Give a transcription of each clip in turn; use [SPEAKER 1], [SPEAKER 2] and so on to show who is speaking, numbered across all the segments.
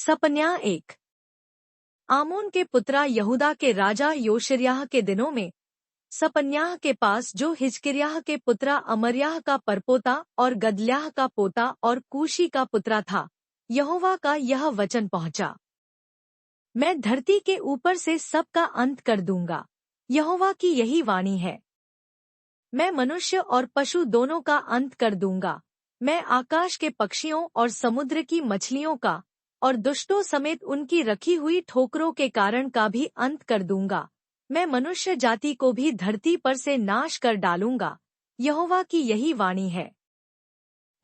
[SPEAKER 1] सपन्याह 1। आमोन के पुत्रा यहूदा के राजा योशिर्याह के दिनों में सपन्याह के पास, जो हिजकिर्याह के पुत्रा अमर्याह का परपोता और गदल्याह का पोता और कूशी का पुत्रा था, यहोवा का यह वचन पहुंचा। मैं धरती के ऊपर से सबका अंत कर दूंगा, यहोवा की यही वाणी है। मैं मनुष्य और पशु दोनों का अंत कर दूंगा। मैं आकाश के पक्षियों और समुद्र की मछलियों का और दुष्टों समेत उनकी रखी हुई ठोकरों के कारण का भी अंत कर दूंगा। मैं मनुष्य जाति को भी धरती पर से नाश कर डालूंगा, यहोवा की यही वाणी है।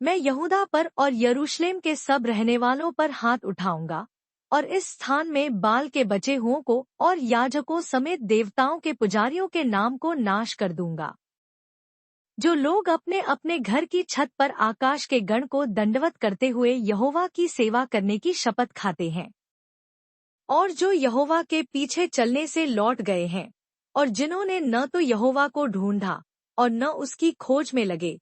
[SPEAKER 1] मैं यहूदा पर और यरूशलेम के सब रहने वालों पर हाथ उठाऊंगा और इस स्थान में बाल के बचे हुओं को और याजकों समेत देवताओं के पुजारियों के नाम को नाश कर दूंगा। जो लोग अपने अपने घर की छत पर आकाश के गण को दंडवत करते हुए यहोवा की सेवा करने की शपथ खाते हैं, और जो यहोवा के पीछे चलने से लौट गए हैं, और जिन्होंने न तो यहोवा को ढूंढा और न उसकी खोज में लगे,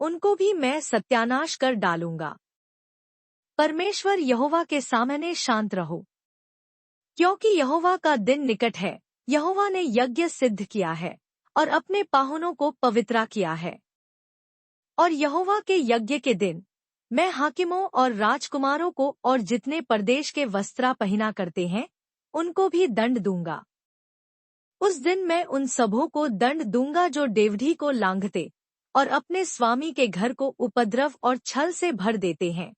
[SPEAKER 1] उनको भी मैं सत्यानाश कर डालूंगा। परमेश्वर यहोवा के सामने शांत रहो, क्योंकि यहोवा का दिन निकट है। यहोवा ने यज्ञ सिद्ध किया है और अपने पाहुनों को पवित्रा किया है। और यहोवा के यज्ञ के दिन मैं हाकिमों और राजकुमारों को और जितने परदेश के वस्त्रा पहना करते हैं, उनको भी दंड दूंगा। उस दिन मैं उन सबों को दंड दूंगा जो डेवढ़ी को लांघते और अपने स्वामी के घर को उपद्रव और छल से भर देते हैं।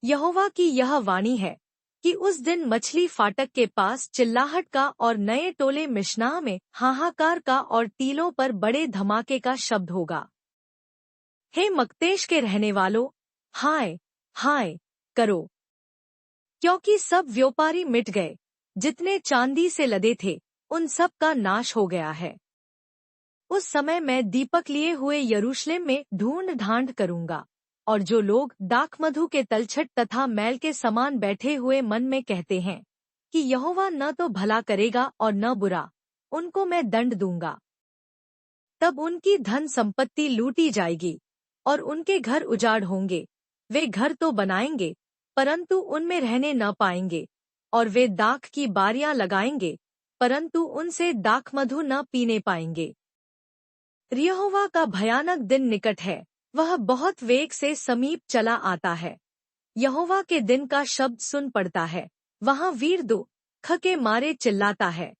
[SPEAKER 1] यहोवा की यह वाणी है कि उस दिन मछली फाटक के पास चिल्लाहट का और नए टोले मिशनाह में हाहाकार का और टीलों पर बड़े धमाके का शब्द होगा। हे मक्तेश के रहने वालों, हाय हाय करो, क्योंकि सब व्यापारी मिट गए, जितने चांदी से लदे थे उन सब का नाश हो गया है। उस समय मैं दीपक लिए हुए यरूशलेम में ढूंढ ढांढ करूंगा, और जो लोग दाखमधु के तलछट तथा मैल के समान बैठे हुए मन में कहते हैं कि यहोवा न तो भला करेगा और न बुरा, उनको मैं दंड दूंगा। तब उनकी धन संपत्ति लूटी जाएगी और उनके घर उजाड़ होंगे। वे घर तो बनाएंगे, परंतु उनमें रहने न पाएंगे, और वे दाख की बारियां लगाएंगे, परंतु उनसे दाखमधु न पीने पाएंगे। यहोवा का भयानक दिन निकट है, वह बहुत वेग से समीप चला आता है। यहोवा के दिन का शब्द सुन पड़ता है, वहाँ वीर दुख के मारे चिल्लाता है।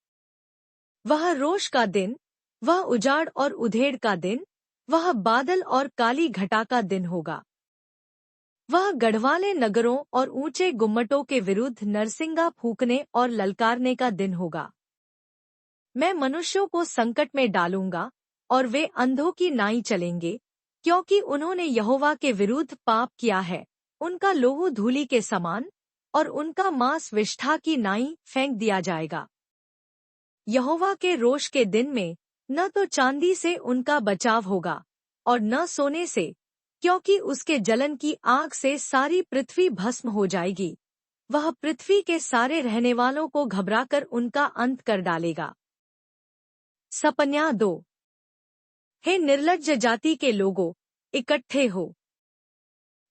[SPEAKER 1] वह रोष का दिन, वह उजाड़ और उधेड़ का दिन, वह बादल और काली घटा का दिन होगा। वह गढ़वाले नगरों और ऊंचे गुम्मटों के विरुद्ध नरसिंगा फूंकने और ललकारने का दिन होगा। मैं मनुष्यों को संकट में डालूंगा और वे अंधों की नाई चलेंगे, क्योंकि उन्होंने यहोवा के विरुद्ध पाप किया है। उनका लोहू धूलि के समान और उनका मांस विष्ठा की नाई फेंक दिया जाएगा। यहोवा के रोष के दिन में न तो चांदी से उनका बचाव होगा और न सोने से, क्योंकि उसके जलन की आग से सारी पृथ्वी भस्म हो जाएगी। वह पृथ्वी के सारे रहने वालों को घबराकर उनका अंत कर डालेगा। सपन्याह 2। हे निर्लज्ज जाति के लोगों, इकट्ठे हो।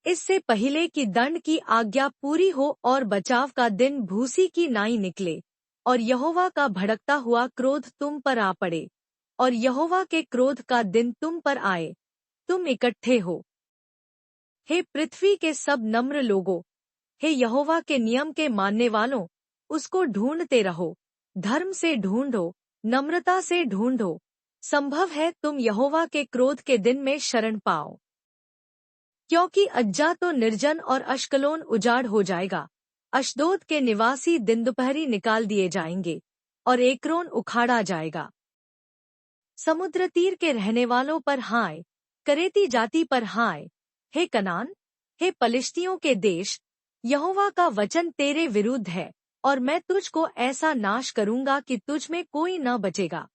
[SPEAKER 1] इससे पहले कि दंड की आज्ञा पूरी हो और बचाव का दिन भूसी की नाई निकले, और यहोवा का भड़कता हुआ क्रोध तुम पर आ पड़े, और यहोवा के क्रोध का दिन तुम पर आए, तुम इकट्ठे हो। हे पृथ्वी के सब नम्र लोगों, हे यहोवा के नियम के मानने वालों, उसको ढूंढते रहो, धर्म से ढूंढो, नम्रता से ढूंढो। संभव है तुम यहोवा के क्रोध के दिन में शरण पाओ। क्योंकि अज्जा तो निर्जन और अश्कलोन उजाड़ हो जाएगा, अशदोद के निवासी दिन दोपहरी निकाल दिए जाएंगे, और एक्रोन उखाड़ा जाएगा। समुद्र तीर के रहने वालों पर हाय, करेती जाति पर हाय। हे कनान, हे पलिश्तियों के देश, यहोवा का वचन तेरे विरुद्ध है, और मैं तुझको ऐसा नाश करूंगा कि तुझ में कोई न बचेगा।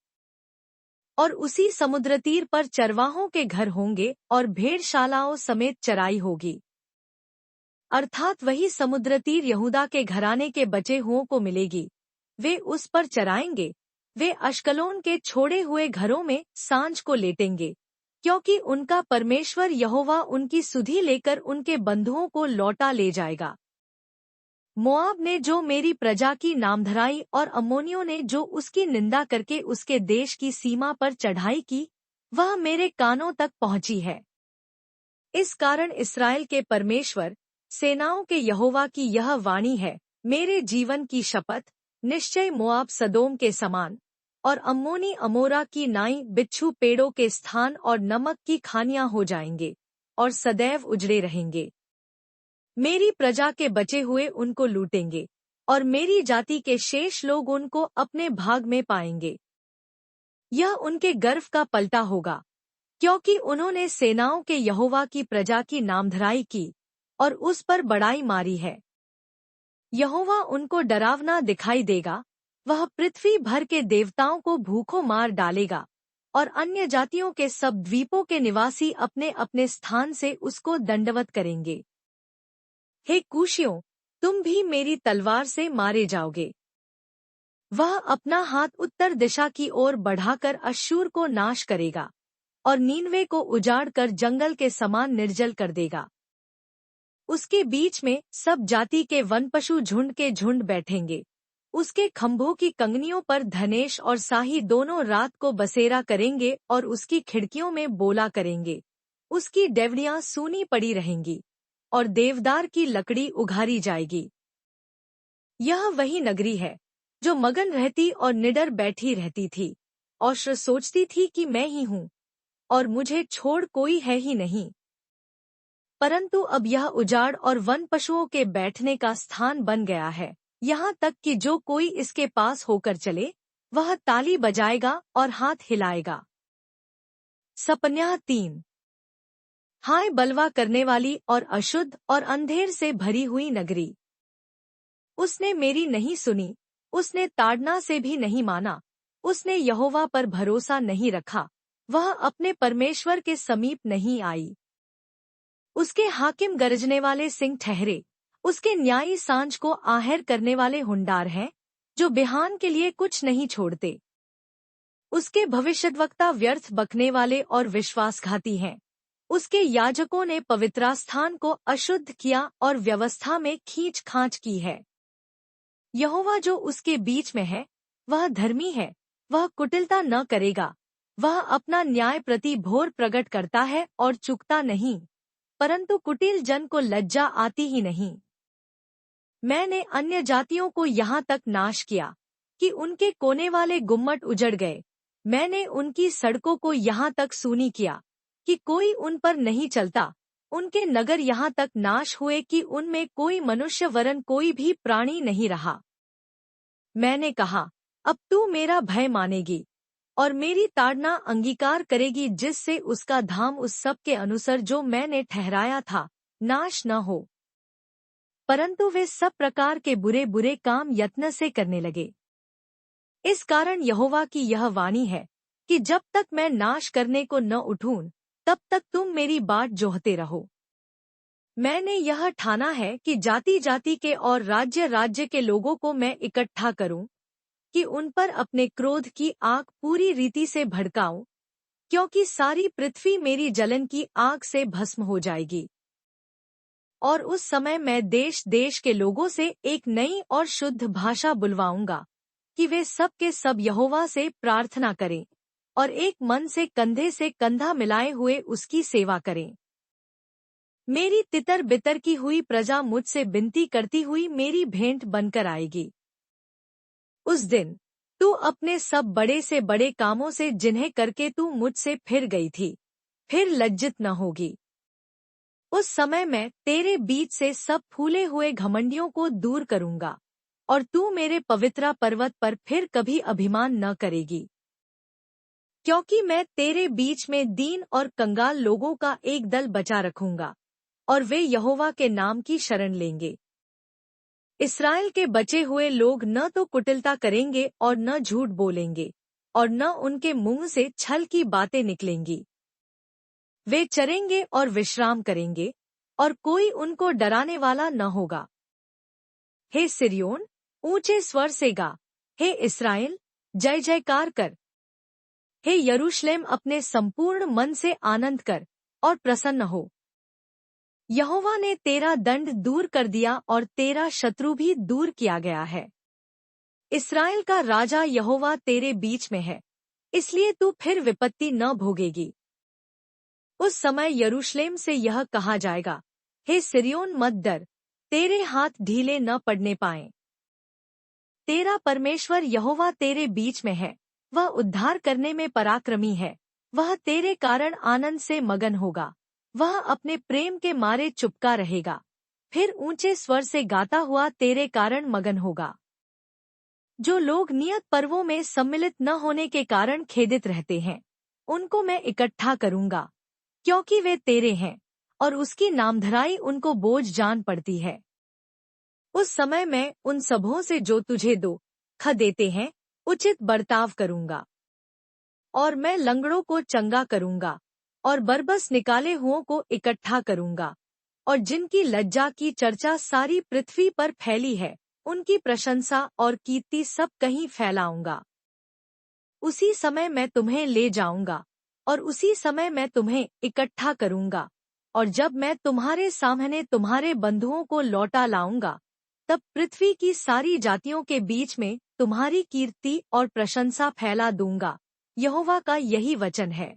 [SPEAKER 1] और उसी समुद्र तीर पर चरवाहों के घर होंगे और भेड़शालाओं समेत चराई होगी। अर्थात वही समुद्र तीर यहूदा के घराने के बचे हुओं को मिलेगी, वे उस पर चराएंगे। वे अश्कलोन के छोड़े हुए घरों में सांझ को लेटेंगे, क्योंकि उनका परमेश्वर यहोवा उनकी सुधि लेकर उनके बंधुओं को लौटा ले जाएगा। मोआब ने जो मेरी प्रजा की नामधराई और अम्मोनियों ने जो उसकी निंदा करके उसके देश की सीमा पर चढ़ाई की, वह मेरे कानों तक पहुंची है। इस कारण इस्राएल के परमेश्वर, सेनाओं के यहोवा की यह वाणी है, मेरे जीवन की शपथ, निश्चय मोआब सदोम के समान और अम्मोनी अमोरा की नाई बिच्छू पेड़ों के स्थान और नमक की खानियां हो जाएंगे और सदैव उजड़े रहेंगे। मेरी प्रजा के बचे हुए उनको लूटेंगे और मेरी जाति के शेष लोग उनको अपने भाग में पाएंगे। यह उनके गर्व का पलटा होगा, क्योंकि उन्होंने सेनाओं के यहोवा की प्रजा की नामधराई की और उस पर बड़ाई मारी है। यहोवा उनको डरावना दिखाई देगा, वह पृथ्वी भर के देवताओं को भूखों मार डालेगा और अन्य जातियों के सब द्वीपों के निवासी अपने अपने स्थान से उसको दंडवत करेंगे। हे कूशियों, तुम भी मेरी तलवार से मारे जाओगे। वह अपना हाथ उत्तर दिशा की ओर बढ़ाकर अश्शूर को नाश करेगा और नीनवे को उजाड़ कर जंगल के समान निर्जल कर देगा। उसके बीच में सब जाति के वन पशु झुंड के झुंड बैठेंगे। उसके खंभों की कंगनियों पर धनेश और साही दोनों रात को बसेरा करेंगे और उसकी खिड़कियों में बोला करेंगे। उसकी डेवड़ियां सूनी पड़ी रहेंगी और देवदार की लकड़ी उघारी जाएगी। यह वही नगरी है जो मगन रहती और निडर बैठी रहती थी और सोचती थी कि मैं ही हूँ और मुझे छोड़ कोई है ही नहीं। परंतु अब यह उजाड़ और वन पशुओं के बैठने का स्थान बन गया है, यहाँ तक कि जो कोई इसके पास होकर चले, वह ताली बजाएगा और हाथ हिलाएगा। सपन्याह 3। हाय बलवा करने वाली और अशुद्ध और अंधेर से भरी हुई नगरी! उसने मेरी नहीं सुनी, उसने ताड़ना से भी नहीं माना, उसने यहोवा पर भरोसा नहीं रखा, वह अपने परमेश्वर के समीप नहीं आई। उसके हाकिम गरजने वाले सिंह ठहरे, उसके न्यायी सांझ को आहर करने वाले हुंडार हैं, जो बिहान के लिए कुछ नहीं छोड़ते। उसके भविष्यद्वक्ता व्यर्थ बकने वाले और विश्वासघाती हैं। उसके याजकों ने पवित्रास्थान को अशुद्ध किया और व्यवस्था में खींच खांच की है। यहोवा जो उसके बीच में है, वह धर्मी है, वह कुटिलता न करेगा, वह अपना न्याय प्रति भोर प्रकट करता है और चूकता नहीं, परंतु कुटिल जन को लज्जा आती ही नहीं। मैंने अन्य जातियों को यहाँ तक नाश किया कि उनके कोने वाले गुम्मट उजड़ गए। मैंने उनकी सड़कों को यहाँ तक सूनी किया कि कोई उन पर नहीं चलता। उनके नगर यहाँ तक नाश हुए कि उनमें कोई मनुष्य वरन कोई भी प्राणी नहीं रहा। मैंने कहा, अब तू मेरा भय मानेगी और मेरी ताड़ना अंगीकार करेगी, जिससे उसका धाम उस सब के अनुसार जो मैंने ठहराया था नाश न हो। परंतु वे सब प्रकार के बुरे बुरे काम यत्न से करने लगे। इस कारण यहोवा की यह वाणी है कि जब तक मैं नाश करने को न उठूं, तब तक तुम मेरी बाट जोहते रहो। मैंने यह ठाना है कि जाति जाति के और राज्य राज्य के लोगों को मैं इकट्ठा करूं, कि उन पर अपने क्रोध की आग पूरी रीति से भड़काऊं, क्योंकि सारी पृथ्वी मेरी जलन की आग से भस्म हो जाएगी। और उस समय मैं देश देश के लोगों से एक नई और शुद्ध भाषा बुलवाऊंगा, कि वे सब के सब यहोवा से प्रार्थना करें और एक मन से कंधा मिलाए हुए उसकी सेवा करें। मेरी तितर बितर की हुई प्रजा मुझसे विनती करती हुई मेरी भेंट बनकर आएगी। उस दिन तू अपने सब बड़े से बड़े कामों से जिन्हें करके तू मुझसे फिर गई थी, फिर लज्जित न होगी। उस समय मैं तेरे बीच से सब फूले हुए घमंडियों को दूर करूंगा और तू मेरे पवित्र पर्वत पर फिर कभी अभिमान न करेगी। क्योंकि मैं तेरे बीच में दीन और कंगाल लोगों का एक दल बचा रखूंगा और वे यहोवा के नाम की शरण लेंगे। इस्राएल के बचे हुए लोग न तो कुटिलता करेंगे और न झूठ बोलेंगे और न उनके मुंह से छल की बातें निकलेंगी। वे चरेंगे और विश्राम करेंगे और कोई उनको डराने वाला न होगा। हे सिर्योन, ऊंचे स्वर से गा, हे इस्राएल, जय जयकार कर। हे यरूशलेम, अपने संपूर्ण मन से आनंद कर और प्रसन्न हो। यहोवा ने तेरा दंड दूर कर दिया और तेरा शत्रु भी दूर किया गया है। इस्राएल का राजा यहोवा तेरे बीच में है, इसलिए तू फिर विपत्ति न भोगेगी। उस समय यरूशलेम से यह कहा जाएगा, हे सिरियोन मत डर, तेरे हाथ ढीले न पड़ने पाएं। तेरा परमेश्वर यहोवा तेरे बीच में है, वह उद्धार करने में पराक्रमी है। वह तेरे कारण आनंद से मगन होगा, वह अपने प्रेम के मारे चुपका रहेगा, फिर ऊंचे स्वर से गाता हुआ तेरे कारण मगन होगा। जो लोग नियत पर्वों में सम्मिलित न होने के कारण खेदित रहते हैं, उनको मैं इकट्ठा करूंगा, क्योंकि वे तेरे हैं और उसकी नामधराई उनको बोझ जान पड़ती है। उस समय मैं उन सबों से जो तुझे दुःख देते हैं उचित बर्ताव करूंगा, और मैं लंगड़ों को चंगा करूंगा और बरबस निकाले हुओं को इकट्ठा करूंगा, और जिनकी लज्जा की चर्चा सारी पृथ्वी पर फैली है, उनकी प्रशंसा और कीर्ति सब कहीं फैलाऊंगा। उसी समय मैं तुम्हें ले जाऊंगा और उसी समय मैं तुम्हें इकट्ठा करूंगा, और जब मैं तुम्हारे सामने तुम्हारे बंधुओं को लौटा लाऊंगा, तब पृथ्वी की सारी जातियों के बीच में तुम्हारी कीर्ति और प्रशंसा फैला दूंगा। यहोवा का यही वचन है।